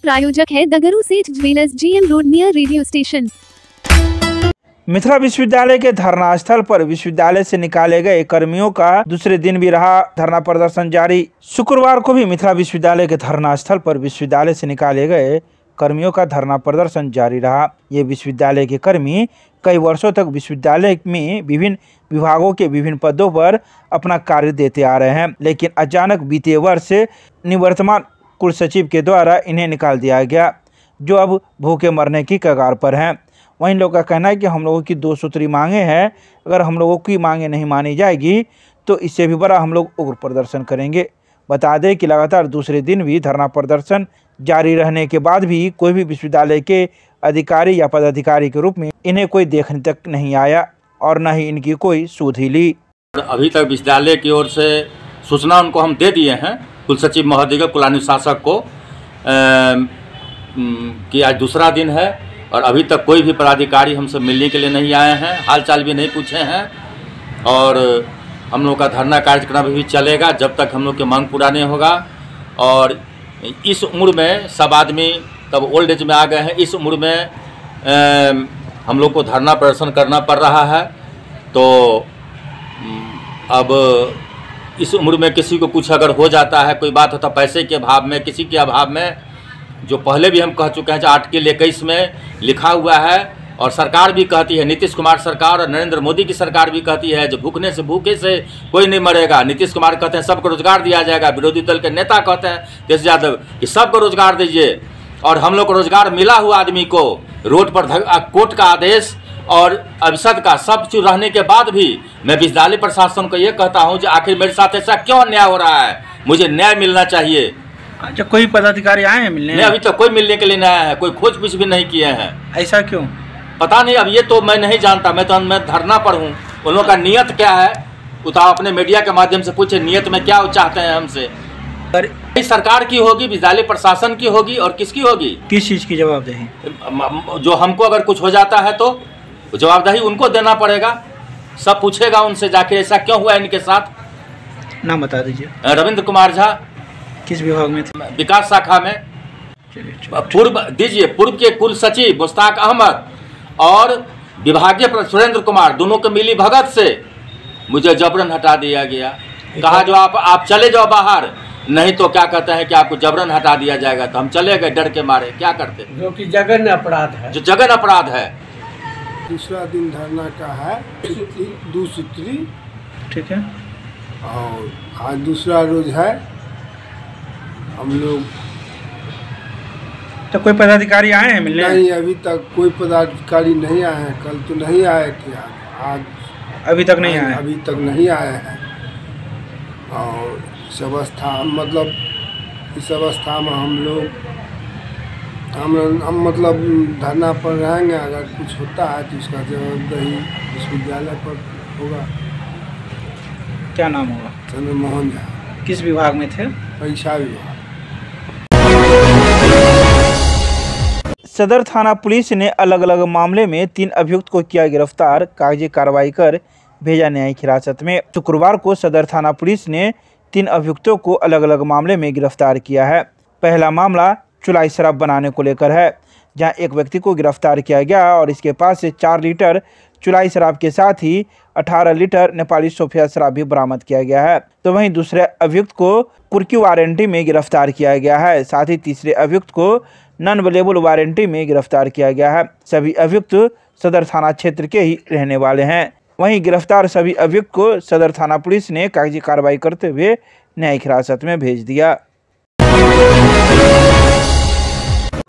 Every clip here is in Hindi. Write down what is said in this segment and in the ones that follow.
प्रायोजक है द गुरु सेठ jewellers, GM road near radio station. Mithila विश्वविद्यालय के धरना स्थल पर विश्वविद्यालय से निकाले गए कर्मियों का दूसरे दिन भी रहा धरना प्रदर्शन जारी। शुक्रवार को भी मिथिला विश्वविद्यालय के धरना स्थल पर विश्वविद्यालय से निकाले गए कर्मियों का धरना प्रदर्शन जारी रहा। ये विश्वविद्यालय के कर्मी कई वर्षों तक विश्वविद्यालय में विभिन्न विभागों के विभिन्न पदों पर अपना कार्य देते आ रहे हैं, लेकिन अचानक बीते वर्ष निवर्तमान कुल सचिव के द्वारा इन्हें निकाल दिया गया, जो अब भूखे मरने की कगार पर हैं। वहीं लोगों का कहना है कि हम लोगों की 2 सूत्री मांगे हैं, अगर हम लोगों की मांगे नहीं मानी जाएगी तो इससे भी बड़ा हम लोग उग्र प्रदर्शन करेंगे। बता दें कि लगातार दूसरे दिन भी धरना प्रदर्शन जारी रहने के बाद भी कोई भी विश्वविद्यालय के अधिकारी या पदाधिकारी के रूप में इन्हें कोई देखने तक नहीं आया और न ही इनकी कोई सुध ही ली। अभी तक विश्वविद्यालय की ओर से सूचना उनको हम दे दिए हैं, कुल सचिव महोदय को, कुलानुशासक को, कि आज दूसरा दिन है और अभी तक कोई भी पदाधिकारी हमसे मिलने के लिए नहीं आए हैं, हालचाल भी नहीं पूछे हैं। और हम लोग का धरना कार्यक्रम अभी चलेगा जब तक हम लोग की मांग पूरा नहीं होगा। और इस उम्र में सब आदमी तब ओल्ड एज में आ गए हैं, इस उम्र में हम लोग को धरना प्रदर्शन करना पड़ रहा है। तो अब इस उम्र में किसी को कुछ अगर हो जाता है, कोई बात होता पैसे के अभाव में, किसी के अभाव में, जो पहले भी हम कह चुके हैं जो आर्टिकल 21 में लिखा हुआ है और सरकार भी कहती है, नीतीश कुमार सरकार और नरेंद्र मोदी की सरकार भी कहती है जो भूखे से कोई नहीं मरेगा। नीतीश कुमार कहते हैं सबको रोजगार दिया जाएगा, विरोधी दल के नेता कहते हैं तेज यादव कि सबको रोजगार दीजिए। और हम लोग को रोजगार मिला हुआ आदमी को रोड पर कोर्ट का आदेश और अवसद का सब चीज रहने के बाद भी मैं विश्वविद्यालय प्रशासन को ये कहता हूँ कि आखिर मेरे साथ ऐसा क्यों अन्याय हो रहा है, मुझे न्याय मिलना चाहिए। अच्छा, कोई पदाधिकारी आए हैं मिलने? नहीं, अभी तक कोई मिलने के लिए नहीं आया है, कोई खोज पूछ भी नहीं किए हैं। ऐसा क्यों पता नहीं, अब ये तो मैं नहीं जानता, मैं धरना पर हूँ। उन लोगों का नियत क्या है वो तो अपने मीडिया के माध्यम से पूछे, नियत में क्या चाहते हैं हमसे। सरकार की होगी, विद्यालय प्रशासन की होगी और किसकी होगी? किस चीज़ की जवाबदेही? जो हमको अगर कुछ हो जाता है तो जवाबदेही उनको देना पड़ेगा, सब पूछेगा उनसे जाके ऐसा क्यों हुआ इनके साथ। नाम बता दीजिए। रविंद्र कुमार झा। किस विभाग में थे? विकास शाखा में। पूर्व के कुल सचिव मुश्ताक अहमद और विभागीय सुरेंद्र कुमार, दोनों के मिली भगत से मुझे जबरन हटा दिया गया। कहा जो आप चले जाओ बाहर, नहीं तो क्या कहते हैं कि आपको जबरन हटा दिया जाएगा। तो हम चले गए डर के मारे, क्या करते, जो कि जघन्य अपराध है, जो जघन्य अपराध है। दूसरा दिन धरना का है 2 सूत्री, ठीक है। और आज दूसरा रोज है। हम लोग तो कोई पदाधिकारी आए हैं मिलने? नहीं, अभी तक कोई पदाधिकारी नहीं आए हैं। कल तो नहीं आए थे, आज अभी तक नहीं आए? अभी तक नहीं आए हैं। और इस अवस्था इस अवस्था में हम मतलब धरना पर रहेंगे। अगर कुछ होता है तो इसका जवाबदेही विश्वविद्यालय पर होगा। क्या नाम होगा? चंद्र मोहन झा। किस विभाग में थे? परीक्षा विभाग। सदर थाना पुलिस ने अलग अलग मामले में 3 अभियुक्त को किया गिरफ्तार, कागजी कार्रवाई कर भेजा न्यायिक हिरासत में। शुक्रवार को सदर थाना पुलिस ने 3 अभियुक्तों को अलग अलग मामले में गिरफ्तार किया है। पहला मामला चुलाई शराब बनाने को लेकर है, जहां एक व्यक्ति को गिरफ्तार किया गया और इसके पास से 4 लीटर चुलाई शराब के साथ ही 18 लीटर नेपाली सोफिया शराब भी बरामद किया गया है। तो वहीं दूसरे अभियुक्त को कुर्की वारंटी में गिरफ्तार किया गया है। साथ ही तीसरे अभियुक्त को नॉन अवेलेबल वारंटी में गिरफ्तार किया गया है। सभी अभियुक्त सदर थाना क्षेत्र के ही रहने वाले हैं। वहीं गिरफ्तार सभी अभियुक्त को सदर थाना पुलिस ने कागजी कार्रवाई करते हुए न्यायिक हिरासत में भेज दिया।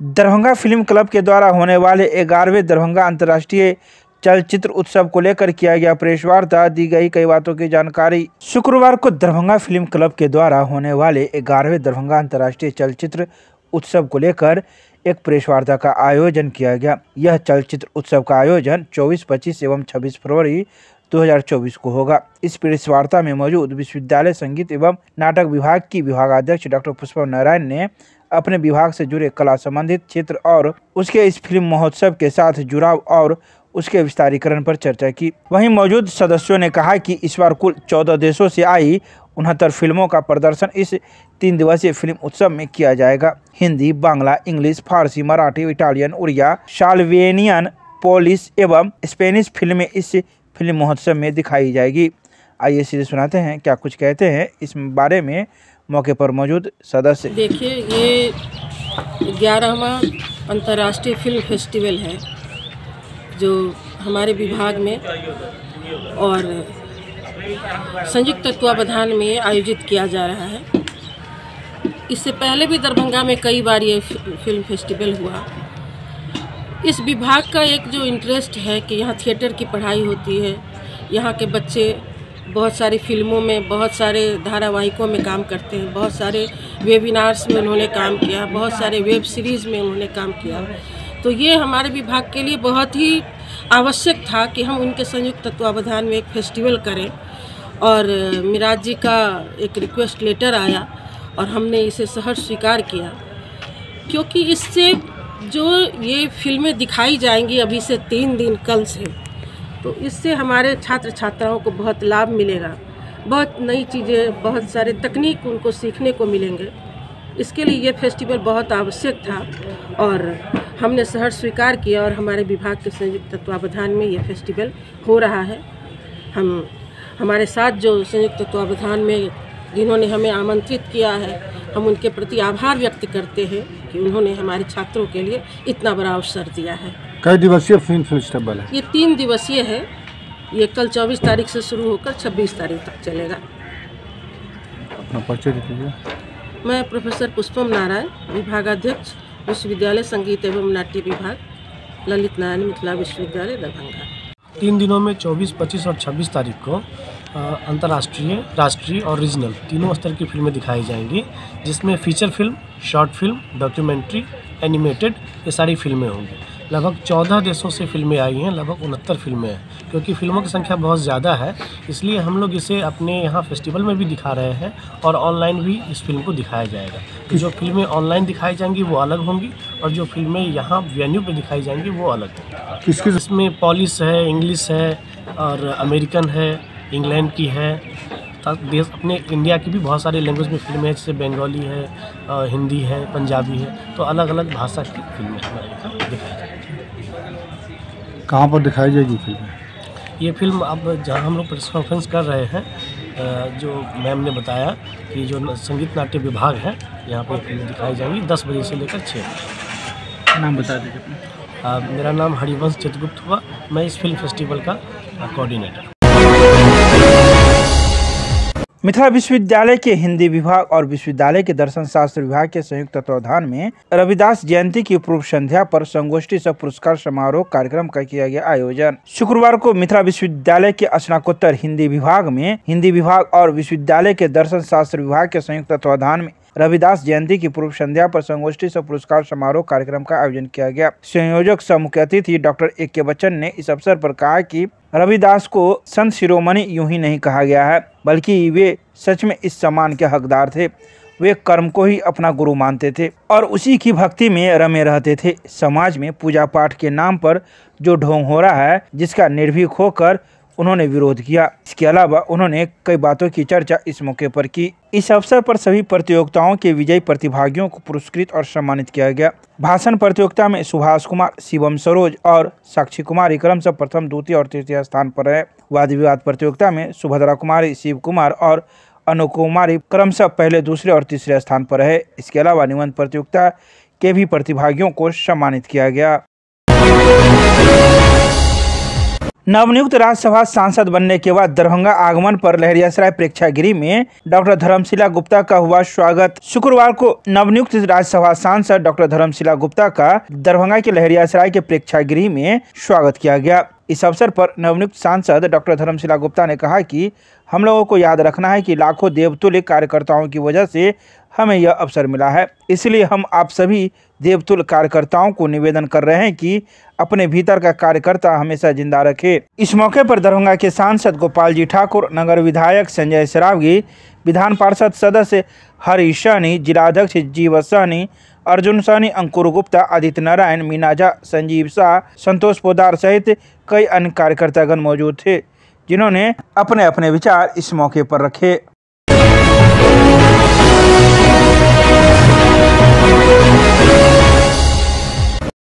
दरभंगा फिल्म क्लब के द्वारा होने वाले 11वें दरभंगा अंतर्राष्ट्रीय चलचित्र उत्सव को लेकर किया गया प्रेस वार्ता, दी गई कई बातों की जानकारी। शुक्रवार को दरभंगा फिल्म क्लब के द्वारा होने वाले 11वें दरभंगा अंतर्राष्ट्रीय चलचित्र उत्सव को लेकर एक प्रेस वार्ता का आयोजन किया गया। यह चलचित्र उत्सव का आयोजन 24, 25 एवं 26 फरवरी 2024 को होगा। इस प्रेस वार्ता में मौजूद विश्वविद्यालय संगीत एवं नाटक विभाग की विभागाध्यक्ष डॉक्टर पुष्पा नारायण ने अपने विभाग से जुड़े कला संबंधित क्षेत्र और उसके इस फिल्म महोत्सव के साथ जुड़ाव और उसके विस्तारीकरण पर चर्चा की। वहीं मौजूद सदस्यों ने कहा कि इस बार कुल 14 देशों से आई 69 फिल्मों का प्रदर्शन इस 3 दिवसीय फिल्म उत्सव में किया जाएगा। हिंदी, बांग्ला, इंग्लिश, फारसी, मराठी, इटालियन, उड़िया, साल्वेनियन, पोलिश एवं स्पेनिश फिल्में इस फिल्म महोत्सव में दिखाई जाएगी। आइए सीधे सुनाते हैं क्या कुछ कहते हैं इस बारे में मौके पर मौजूद सदस्य। देखिए, ये 11वां अंतर्राष्ट्रीय फिल्म फेस्टिवल है जो हमारे विभाग में और संयुक्त तत्वावधान में आयोजित किया जा रहा है। इससे पहले भी दरभंगा में कई बार ये फिल्म फेस्टिवल हुआ। इस विभाग का एक जो इंटरेस्ट है कि यहाँ थिएटर की पढ़ाई होती है, यहाँ के बच्चे बहुत सारी फिल्मों में, बहुत सारे धारावाहिकों में काम करते हैं, बहुत सारे वेबिनार्स में उन्होंने काम किया, बहुत सारे वेब सीरीज़ में उन्होंने काम किया। तो ये हमारे विभाग के लिए बहुत ही आवश्यक था कि हम उनके संयुक्त तत्वावधान में एक फेस्टिवल करें। और मिराज जी का एक रिक्वेस्ट लेटर आया और हमने इसे सहर्ष स्वीकार किया, क्योंकि इससे जो ये फिल्में दिखाई जाएंगी अभी से 3 दिन कल से, तो इससे हमारे छात्र छात्राओं को बहुत लाभ मिलेगा, बहुत नई चीज़ें, बहुत सारे तकनीक उनको सीखने को मिलेंगे। इसके लिए ये फेस्टिवल बहुत आवश्यक था और हमने सहर्ष स्वीकार किया और हमारे विभाग के संयुक्त तत्वावधान में ये फेस्टिवल हो रहा है। हमारे साथ जो संयुक्त तत्वावधान में जिन्होंने हमें आमंत्रित किया है, हम उनके प्रति आभार व्यक्त करते हैं कि उन्होंने हमारे छात्रों के लिए इतना बड़ा अवसर दिया है। कई दिवसीय फिल्म फेस्टिवल है? ये 3 दिवसीय है। ये कल 24 तारीख से शुरू होकर 26 तारीख तक चलेगा। अपना परिचय दीजिए। मैं प्रोफेसर पुष्पम नारायण, विभागाध्यक्ष, विश्वविद्यालय संगीत एवं नाट्य विभाग, ललित नारायण मिथिला विश्वविद्यालय, दरभंगा। 3 दिनों में 24, 25 और 26 तारीख को अंतर्राष्ट्रीय, राष्ट्रीय और रीजनल तीनों स्तर की फिल्में दिखाई जाएंगी, जिसमें feature film, short film, documentary, animated, ये सारी फिल्में होंगी। लगभग 14 देशों से फिल्में आई हैं, लगभग 69 फिल्में हैं। क्योंकि फिल्मों की संख्या बहुत ज़्यादा है, इसलिए हम लोग इसे अपने यहाँ फेस्टिवल में भी दिखा रहे हैं और ऑनलाइन भी इस फिल्म को दिखाया जाएगा। तो जो फिल्में ऑनलाइन दिखाई जाएंगी वो अलग होंगी और जो फिल्में यहाँ वेन्यू पे दिखाई जाएंगी वो अलग होंगी। किसकी? इसमें पॉलिश है, इंग्लिश है और अमेरिकन है, इंग्लैंड की है, देश अपने इंडिया की भी बहुत सारी लैंग्वेज में फिल्में हैं, जैसे बंगाली है, हिंदी है, पंजाबी है। तो अलग अलग भाषा की फिल्में हमारे यहाँ दिखाई जाएंगी। कहाँ पर दिखाई जाएगी फिल्म? ये फिल्म अब जहाँ हम लोग प्रेस कॉन्फ्रेंस कर रहे हैं, जो मैम ने बताया कि जो संगीत नाट्य विभाग है, यहाँ पे फिल्म दिखाई जाएंगी 10 बजे से लेकर 6 बजे। नाम बता दीजिए अपना। मेरा नाम हरिवंश चित्रगुप्त हुआ। मैं इस फिल्म फेस्टिवल का कोऑर्डिनेटर। मिथिला विश्वविद्यालय के हिंदी विभाग और विश्वविद्यालय के दर्शन शास्त्र विभाग के संयुक्त तत्वावधान में रविदास जयंती की पूर्व संध्या पर संगोष्ठी सह पुरस्कार समारोह कार्यक्रम का किया गया आयोजन। शुक्रवार को मिथिला विश्वविद्यालय के स्नातकोत्तर हिंदी विभाग में हिंदी विभाग और विश्वविद्यालय के दर्शन शास्त्र विभाग के संयुक्त तत्वावधान में रविदास जयंती की पूर्व संध्या पर संगोष्ठी सह पुरस्कार समारोह कार्यक्रम का आयोजन किया गया। संयोजक सह मुख्य अतिथि डॉक्टर ए.के. बच्चन ने इस अवसर पर कहा कि रविदास को संत शिरोमणि यूं ही नहीं कहा गया है, बल्कि वे सच में इस सम्मान के हकदार थे। वे कर्म को ही अपना गुरु मानते थे और उसी की भक्ति में रमे रहते थे। समाज में पूजा पाठ के नाम पर जो ढोंग हो रहा है, जिसका निर्भीक होकर उन्होंने विरोध किया। इसके अलावा उन्होंने कई बातों की चर्चा इस मौके पर की। इस अवसर पर सभी प्रतियोगिताओं के विजयी प्रतिभागियों को पुरस्कृत और सम्मानित किया गया। भाषण प्रतियोगिता में सुभाष कुमार, शिवम सरोज और साक्षी कुमारी क्रमशः प्रथम, द्वितीय और तृतीय स्थान पर रहे। वाद विवाद प्रतियोगिता में सुभद्रा कुमारी, शिव कुमार और अनु कुमारी क्रमशः पहले, दूसरे और तीसरे स्थान पर रहे। इसके अलावा निबंध प्रतियोगिता के भी प्रतिभागियों को सम्मानित किया गया। नवनियुक्त राज्यसभा सांसद बनने के बाद दरभंगा आगमन पर लहरियासराय प्रेक्षागृह में डॉक्टर धर्मशिला गुप्ता का हुआ स्वागत। शुक्रवार को नवनियुक्त राज्यसभा सांसद डॉक्टर धर्मशिला गुप्ता का दरभंगा के लहरियासराय के प्रेक्षागृह में स्वागत किया गया। इस अवसर पर नवनियुक्त सांसद डॉक्टर धर्मशिला गुप्ता ने कहा कि हम लोगों को याद रखना है कि लाखों देवतुल्य कार्यकर्ताओं की वजह से हमें यह अवसर मिला है। इसलिए हम आप सभी देवतुल्य कार्यकर्ताओं को निवेदन कर रहे हैं कि अपने भीतर का कार्यकर्ता हमेशा जिंदा रखे। इस मौके पर दरभंगा के सांसद गोपाल जी ठाकुर, नगर विधायक संजय सरावगी, विधान पार्षद सदस्य हरीश सहनी, जिलाध्यक्ष जीव सहनी, अर्जुन सहनी, अंकुर गुप्ता, आदित्य नारायण, मीना झा, संजीव शाह, संतोष पोदार सहित कई अन्य कार्यकर्तागण मौजूद थे, जिन्होंने अपने अपने विचार इस मौके पर रखे।